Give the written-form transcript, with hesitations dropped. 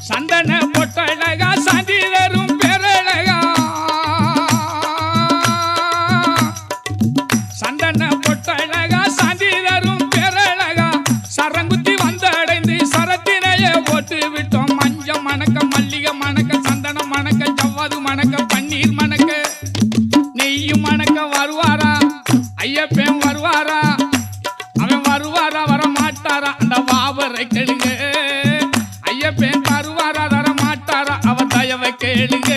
சந்தன பொட்டழகா சாந்தி தரும் பேரழகா சந்தன பொட்டழகா சாந்தி தரும் பேரழகா சரங்குத்தி வந்தடைந்து சரத்தினையே போட்டு விட்டோம் மஞ்ச மணக்க மல்லிகை மணக்க சந்தனம் மணக்க ஜவ்வாது மணக்க பன்னீர் மணக்க நெய்யும் மணக்க வருவாரா ஐயப்பன் வருவாரா அவன் வருவாரா வர மாட்டாரா அந்த வாவரை கேளுங்க ஐயப்பன் வருவாரா தர மாட்டாரா அவர் தயவை கேளுங்க